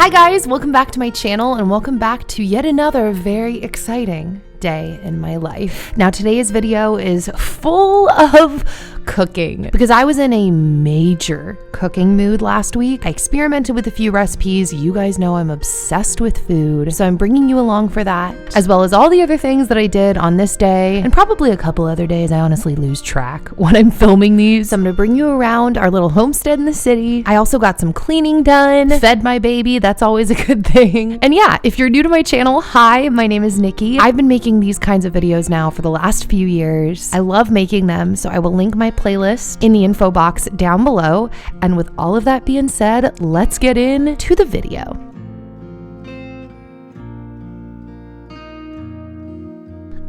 Hi guys, welcome back to my channel and welcome back to yet another very exciting day in my life. Now today's video is full of cooking because I was in a major cooking mood last week. I experimented with a few recipes. You guys know I'm obsessed with food, so I'm bringing you along for that, as well as all the other things that I did on this day and probably a couple other days. I honestly lose track when I'm filming these. So I'm gonna bring you around our little homestead in the city. I also got some cleaning done, fed my baby. That's always a good thing. And yeah, if you're new to my channel, hi, my name is Nikki. I've been making these kinds of videos now for the last few years. I love making them, so I will link my playlist in the info box down below. And with all of that being said, let's get into the video.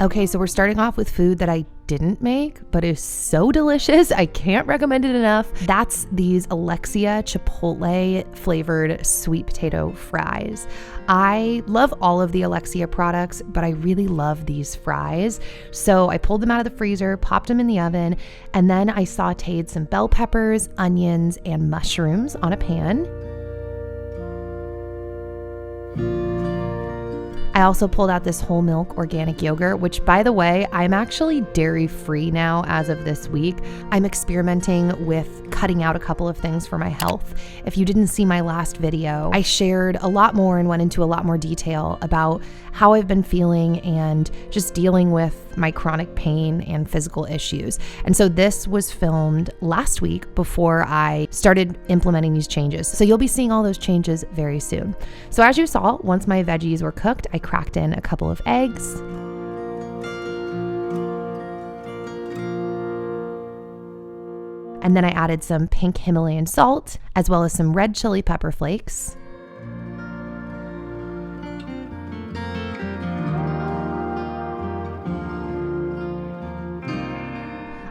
Okay, so we're starting off with food that I didn't make, but is so delicious. I can't recommend it enough. That's these Alexia Chipotle flavored sweet potato fries. I love all of the Alexia products, but I really love these fries. So I pulled them out of the freezer, popped them in the oven, and then I sauteed some bell peppers, onions, and mushrooms on a pan. I also pulled out this whole milk organic yogurt, which by the way, I'm actually dairy free now as of this week. I'm experimenting with cutting out a couple of things for my health. If you didn't see my last video, I shared a lot more and went into a lot more detail about how I've been feeling and just dealing with my chronic pain and physical issues. And so this was filmed last week before I started implementing these changes. So you'll be seeing all those changes very soon. So as you saw, once my veggies were cooked, I cracked in a couple of eggs. And then I added some pink Himalayan salt, as well as some red chili pepper flakes.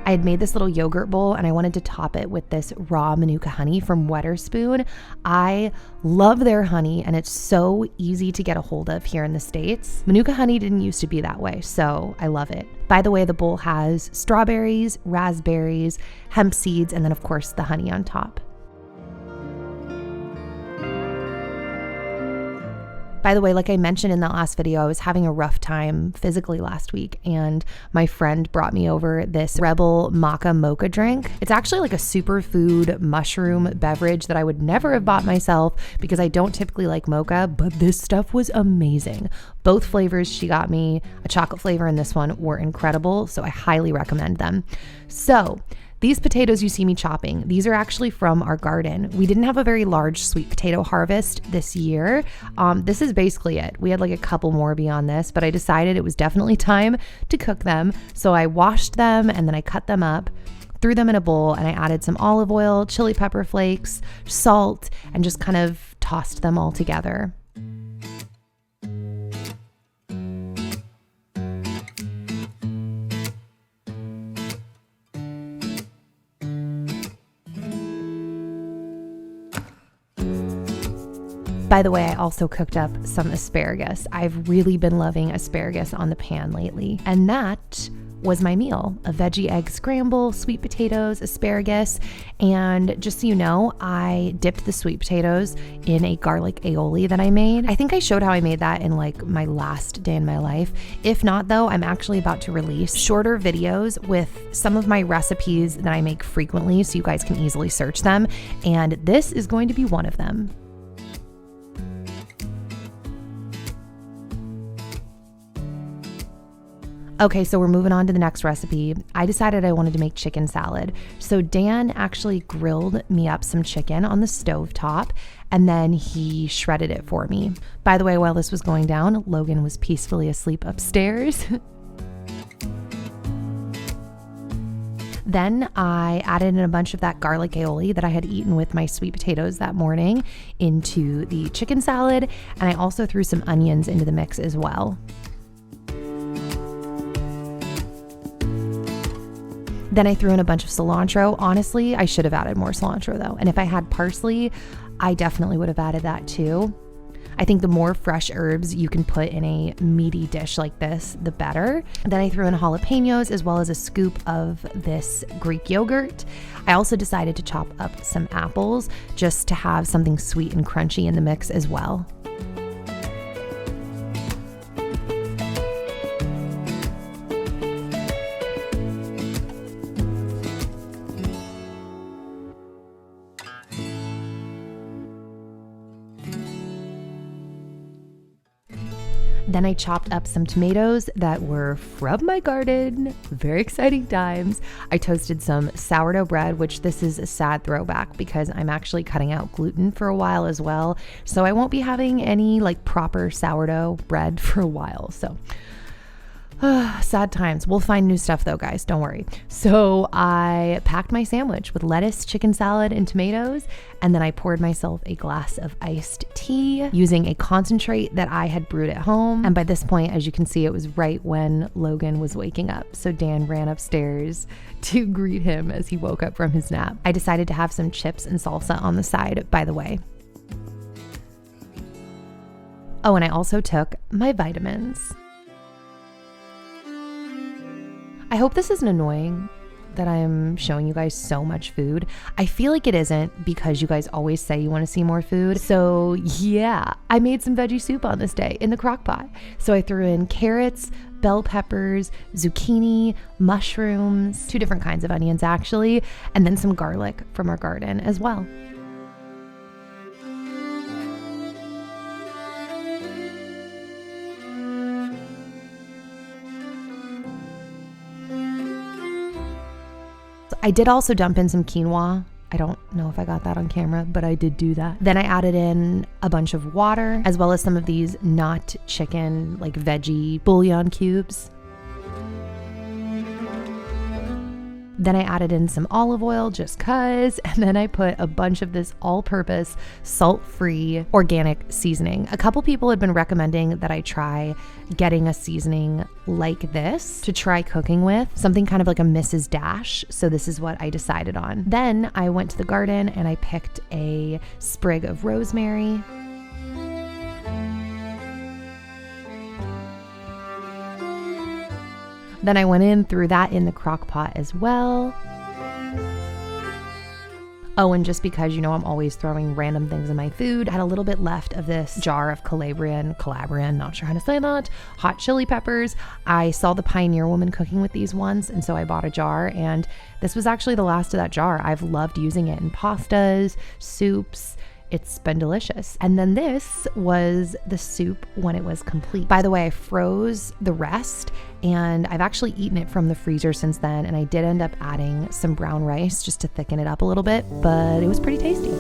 I had made this little yogurt bowl and I wanted to top it with this raw Manuka honey from Wetherspoon. I love their honey and it's so easy to get a hold of here in the States. Manuka honey didn't used to be that way, so I love it. By the way, the bowl has strawberries, raspberries, hemp seeds, and then of course the honey on top. By the way, like I mentioned in that last video, I was having a rough time physically last week and my friend brought me over this Rebel Maca Mocha drink. It's actually like a superfood mushroom beverage that I would never have bought myself because I don't typically like mocha, but this stuff was amazing. Both flavors she got me, a chocolate flavor and this one, were incredible, so I highly recommend them. So, these potatoes you see me chopping, these are actually from our garden. We didn't have a very large sweet potato harvest this year. This is basically it. We had like a couple more beyond this, but I decided it was definitely time to cook them. So I washed them and then I cut them up, threw them in a bowl, and I added some olive oil, chili pepper flakes, salt, and just kind of tossed them all together. By the way, I also cooked up some asparagus. I've really been loving asparagus on the pan lately. And that was my meal: a veggie egg scramble, sweet potatoes, asparagus, and just so you know, I dipped the sweet potatoes in a garlic aioli that I made. I think I showed how I made that in like my last day in my life. If not though, I'm actually about to release shorter videos with some of my recipes that I make frequently so you guys can easily search them, and this is going to be one of them. Okay, so we're moving on to the next recipe. I decided I wanted to make chicken salad. So Dan actually grilled me up some chicken on the stovetop and then he shredded it for me. By the way, while this was going down, Logan was peacefully asleep upstairs. Then I added in a bunch of that garlic aioli that I had eaten with my sweet potatoes that morning into the chicken salad, and I also threw some onions into the mix as well. Then I threw in a bunch of cilantro. Honestly, I should have added more cilantro though. And if I had parsley, I definitely would have added that too. I think the more fresh herbs you can put in a meaty dish like this, the better. Then I threw in jalapenos as well as a scoop of this Greek yogurt. I also decided to chop up some apples just to have something sweet and crunchy in the mix as well. Then I chopped up some tomatoes that were from my garden. Very exciting times. I toasted some sourdough bread, which this is a sad throwback because I'm actually cutting out gluten for a while as well. So I won't be having any like proper sourdough bread for a while. So sad times. We'll find new stuff though, guys. Don't worry. So I packed my sandwich with lettuce, chicken salad, and tomatoes. And then I poured myself a glass of iced tea using a concentrate that I had brewed at home. And by this point, as you can see, it was right when Logan was waking up. So Dan ran upstairs to greet him as he woke up from his nap. I decided to have some chips and salsa on the side, by the way. Oh, and I also took my vitamins. I hope this isn't annoying that I'm showing you guys so much food. I feel like it isn't because you guys always say you want to see more food. So yeah, I made some veggie soup on this day in the crock pot. So I threw in carrots, bell peppers, zucchini, mushrooms, 2 different kinds of onions actually, and then some garlic from our garden as well. I did also dump in some quinoa. I don't know if I got that on camera, but I did do that. Then I added in a bunch of water, as well as some of these not chicken, like veggie bouillon cubes. Then I added in some olive oil just cuz, and then I put a bunch of this all-purpose, salt-free organic seasoning. A couple people had been recommending that I try getting a seasoning like this to try cooking with, something kind of like a Mrs. Dash. So this is what I decided on. Then I went to the garden and I picked a sprig of rosemary. Then I went in, threw that in the crock pot as well. Oh, and just because, you know, I'm always throwing random things in my food, I had a little bit left of this jar of Calabrian, not sure how to say that, hot chili peppers. I saw the Pioneer Woman cooking with these once, and so I bought a jar, and this was actually the last of that jar. I've loved using it in pastas, soups. It's been delicious. And then this was the soup when it was complete. By the way, I froze the rest and I've actually eaten it from the freezer since then. And I did end up adding some brown rice just to thicken it up a little bit, but it was pretty tasty.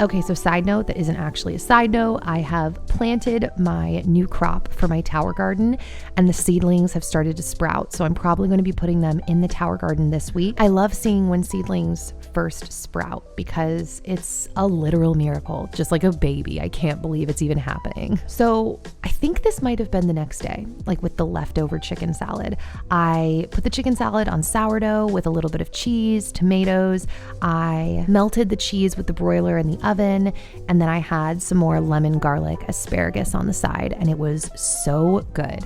Okay, so side note that isn't actually a side note, I have planted my new crop for my tower garden and the seedlings have started to sprout. So I'm probably going to be putting them in the tower garden this week. I love seeing when seedlings first sprout because it's a literal miracle, just like a baby. I can't believe it's even happening. So I think this might have been the next day, like with the leftover chicken salad. I put the chicken salad on sourdough with a little bit of cheese, tomatoes. I melted the cheese with the broiler in the oven, and then I had some more lemon garlic asparagus on the side, and it was so good.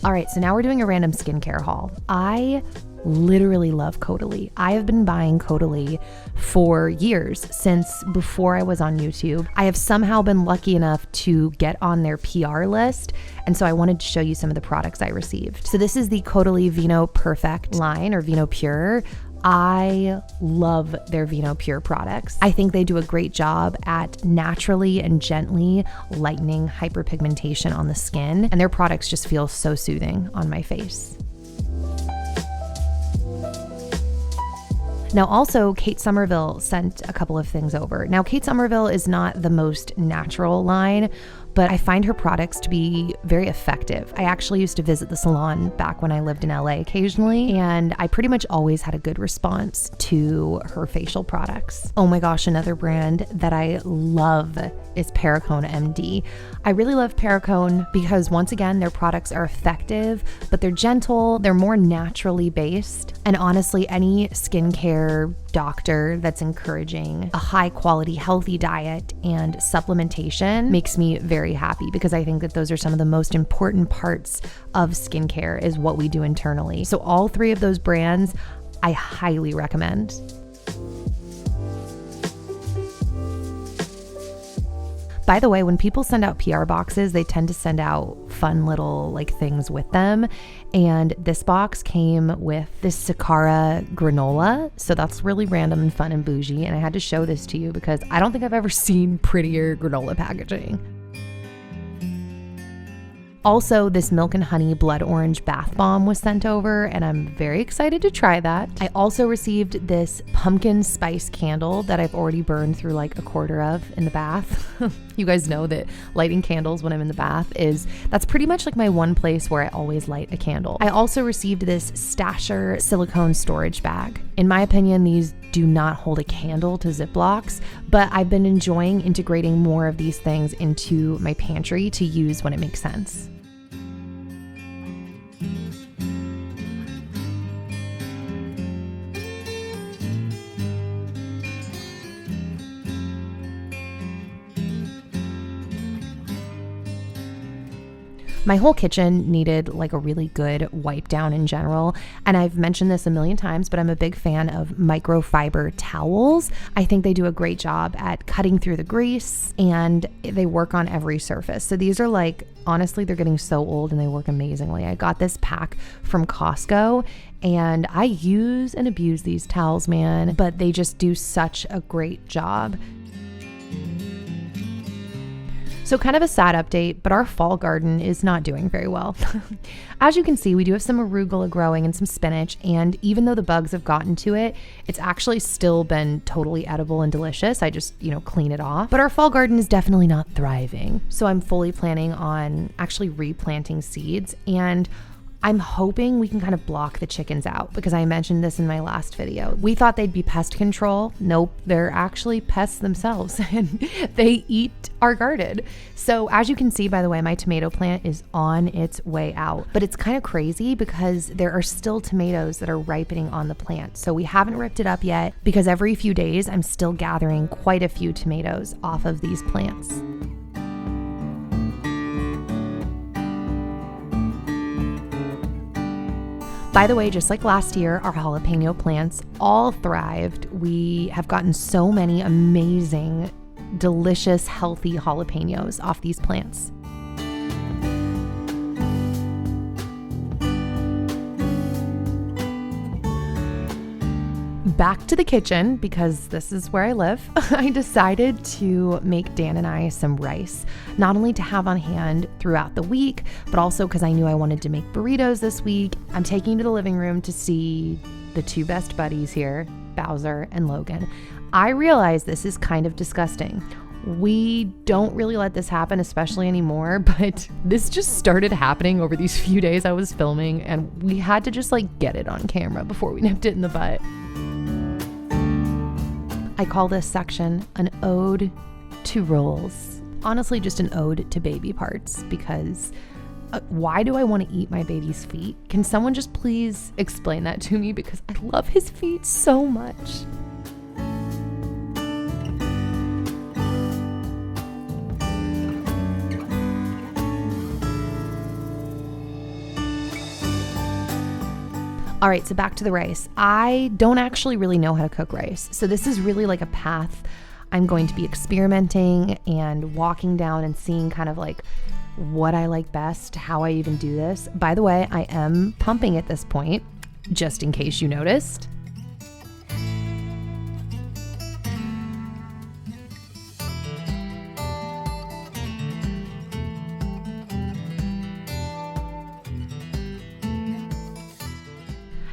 All right, so now we're doing a random skincare haul. I literally love Caudalie. I have been buying Caudalie for years, since before I was on YouTube. I have somehow been lucky enough to get on their PR list, and so I wanted to show you some of the products I received. So this is the Caudalie Vino Perfect line, or Vino Pure. I love their Vino Pure products. I think they do a great job at naturally and gently lightening hyperpigmentation on the skin, and their products just feel so soothing on my face. Now also, Kate Somerville sent a couple of things over. Now, Kate Somerville is not the most natural line, but I find her products to be very effective. I actually used to visit the salon back when I lived in LA occasionally, and I pretty much always had a good response to her facial products. Oh my gosh, another brand that I love is Pericone Md. I really love Pericone because once again, their products are effective, but they're gentle, they're more naturally based. And honestly, any skincare doctor that's encouraging a high quality, healthy diet and supplementation makes me very happy, because I think that those are some of the most important parts of skincare, is what we do internally. So all three of those brands, I highly recommend. By the way, when people send out PR boxes, they tend to send out fun little things with them. And this box came with this Sakara granola. So that's really random and fun and bougie. And I had to show this to you because I don't think I've ever seen prettier granola packaging. Also, this milk and honey blood orange bath bomb was sent over, and I'm very excited to try that. I also received this pumpkin spice candle that I've already burned through a quarter of in the bath. You guys know that lighting candles when I'm in the bath that's pretty much my one place where I always light a candle. I also received this Stasher silicone storage bag. In my opinion, these do not hold a candle to Ziplocs, but I've been enjoying integrating more of these things into my pantry to use when it makes sense. My whole kitchen needed a really good wipe down in general. And I've mentioned this a million times, but I'm a big fan of microfiber towels. I think they do a great job at cutting through the grease, and they work on every surface. So these are honestly, they're getting so old and they work amazingly. I got this pack from Costco and I use and abuse these towels, man, but they just do such a great job. So kind of a sad update, but our fall garden is not doing very well. As you can see, we do have some arugula growing and some spinach, and even though the bugs have gotten to it, it's actually still been totally edible and delicious. I just, clean it off. But our fall garden is definitely not thriving. So I'm fully planning on actually replanting seeds, and I'm hoping we can kind of block the chickens out, because I mentioned this in my last video. We thought they'd be pest control. Nope, they're actually pests themselves and they eat our garden. So as you can see, by the way, my tomato plant is on its way out, but it's kind of crazy because there are still tomatoes that are ripening on the plant. So we haven't ripped it up yet, because every few days I'm still gathering quite a few tomatoes off of these plants. By the way, just like last year, our jalapeno plants all thrived. We have gotten so many amazing, delicious, healthy jalapenos off these plants. Back to the kitchen, because this is where I live. I decided to make Dan and I some rice, not only to have on hand throughout the week, but also because I knew I wanted to make burritos this week. I'm taking you to the living room to see the two best buddies here, Bowser and Logan. I realize this is kind of disgusting. We don't really let this happen, especially anymore, but this just started happening over these few days I was filming, and we had to just get it on camera before we nipped it in the butt. I call this section an ode to rolls. Honestly, just an ode to baby parts, because why do I want to eat my baby's feet? Can someone just please explain that to me? Because I love his feet so much. All right, so back to the rice. I don't actually really know how to cook rice. So this is really a path I'm going to be experimenting and walking down and seeing kind of what I like best, how I even do this. By the way, I am pumping at this point, just in case you noticed.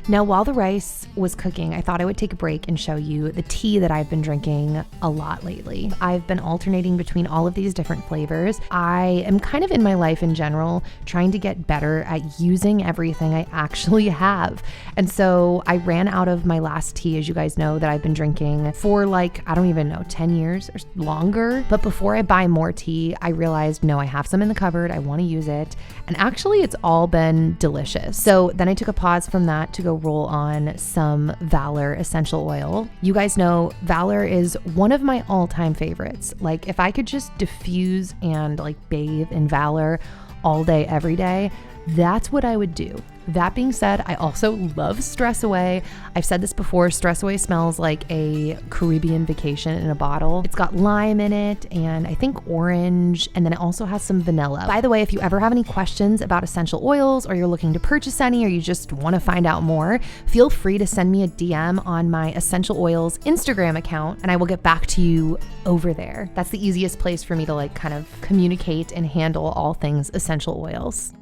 Now, while the rice was cooking, I thought I would take a break and show you the tea that I've been drinking a lot lately. I've been alternating between all of these different flavors. I am kind of in my life in general trying to get better at using everything I actually have. And so I ran out of my last tea, as you guys know, that I've been drinking for like, I don't even know, 10 years or longer. But before I buy more tea, I realized, no, I have some in the cupboard. I want to use it. And actually it's all been delicious. So then I took a pause from that to go roll on some Valor Essential Oil. You guys know Valor is one of my all-time favorites. Like if I could just diffuse and like bathe in Valor all day, every day, that's what I would do. That being said, I also love Stress Away. I've said this before, Stress Away smells like a Caribbean vacation in a bottle. It's got lime in it and I think orange, and then it also has some vanilla. By the way, if you ever have any questions about essential oils or you're looking to purchase any or you just want to find out more, feel free to send me a DM on my Essential Oils Instagram account and I will get back to you over there. That's the easiest place for me to like kind of communicate and handle all things essential oils.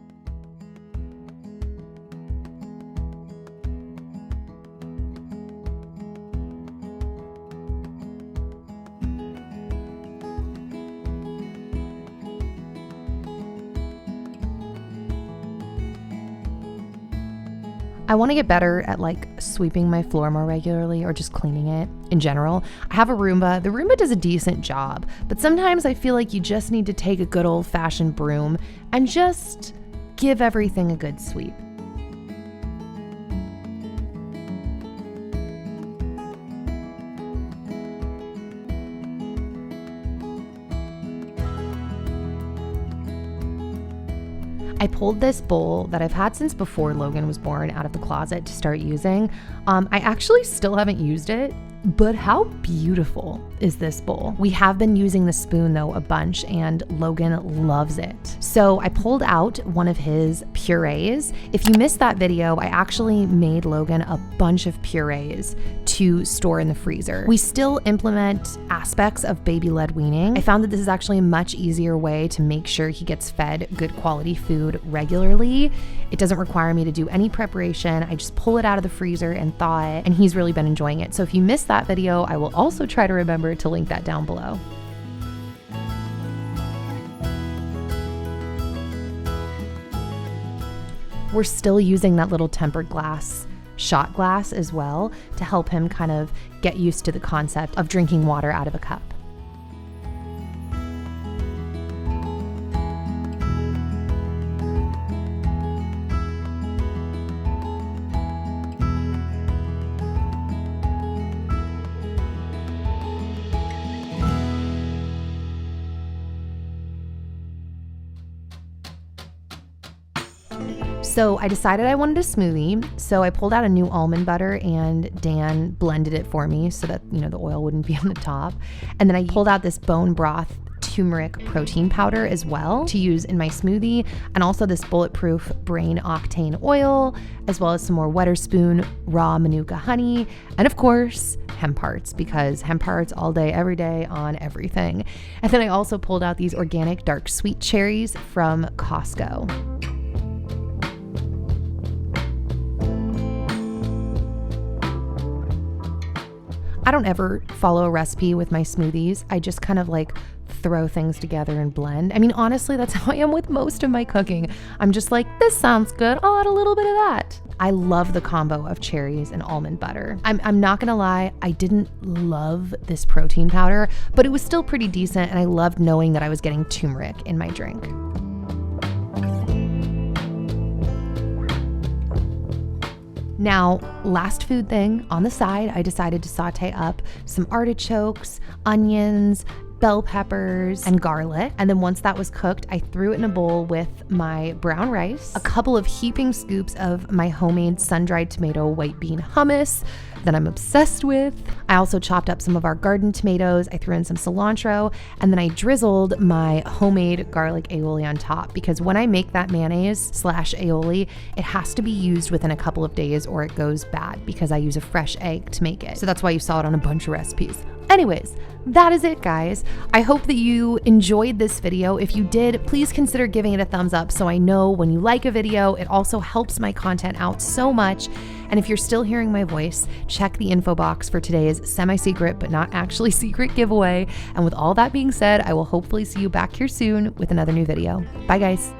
I want to get better at like sweeping my floor more regularly or just cleaning it in general. I have a Roomba. The Roomba does a decent job, but sometimes I feel like you just need to take a good old-fashioned broom and just give everything a good sweep. I pulled this bowl that I've had since before Logan was born out of the closet to start using. I actually still haven't used it, but how beautiful is this bowl? We have been using the spoon though a bunch and Logan loves it. So I pulled out one of his purees. If you missed that video, I actually made Logan a bunch of purees to store in the freezer. We still implement aspects of baby-led weaning. I found that this is actually a much easier way to make sure he gets fed good quality food regularly. It doesn't require me to do any preparation. I just pull it out of the freezer and thaw it, and he's really been enjoying it. So if you missed that video, I will also try to remember to link that down below. We're still using that little tempered glass shot glass as well to help him kind of get used to the concept of drinking water out of a cup. So I decided I wanted a smoothie. So I pulled out a new almond butter and Dan blended it for me so that, the oil wouldn't be on the top. And then I pulled out this bone broth turmeric protein powder as well to use in my smoothie, and also this bulletproof brain octane oil, as well as some more Wetherspoon raw manuka honey, and of course hemp hearts, because hemp hearts all day, every day on everything. And then I also pulled out these organic dark sweet cherries from Costco. I don't ever follow a recipe with my smoothies. I just kind of like throw things together and blend. I mean, honestly, that's how I am with most of my cooking. I'm just like, this sounds good. I'll add a little bit of that. I love the combo of cherries and almond butter. I'm not gonna lie, I didn't love this protein powder, but it was still pretty decent, and I loved knowing that I was getting turmeric in my drink. Now, last food thing on the side, I decided to saute up some artichokes, onions, bell peppers, and garlic. And then once that was cooked, I threw it in a bowl with my brown rice, a couple of heaping scoops of my homemade sun-dried tomato white bean hummus that I'm obsessed with. I also chopped up some of our garden tomatoes. I threw in some cilantro, and then I drizzled my homemade garlic aioli on top, because when I make that mayonnaise / aioli, it has to be used within a couple of days or it goes bad, because I use a fresh egg to make it. So that's why you saw it on a bunch of recipes. Anyways, that is it, guys. I hope that you enjoyed this video. If you did, please consider giving it a thumbs up so I know when you like a video. It also helps my content out so much. And if you're still hearing my voice, check the info box for today's semi-secret but not actually secret giveaway. And with all that being said, I will hopefully see you back here soon with another new video. Bye, guys.